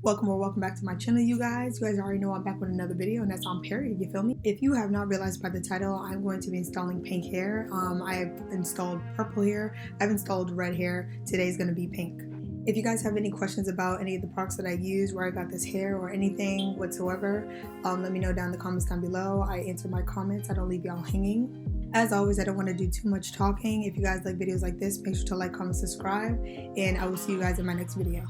Welcome or welcome back to my channel, you guys. You guys already know I'm back with another video, and that's on Period, you feel me? If you have not realized by the title, I'm going to be installing pink hair. I've installed purple hair, I've installed red hair. Today's going to be pink. If you guys have any questions about any of the products that I use, where I got this hair, or anything whatsoever, let me know down in the comments down below. I answer my comments, I don't leave y'all hanging. As always, I don't want to do too much talking. If you guys like videos like this, make sure to like, comment, subscribe, and I will see you guys in my next video.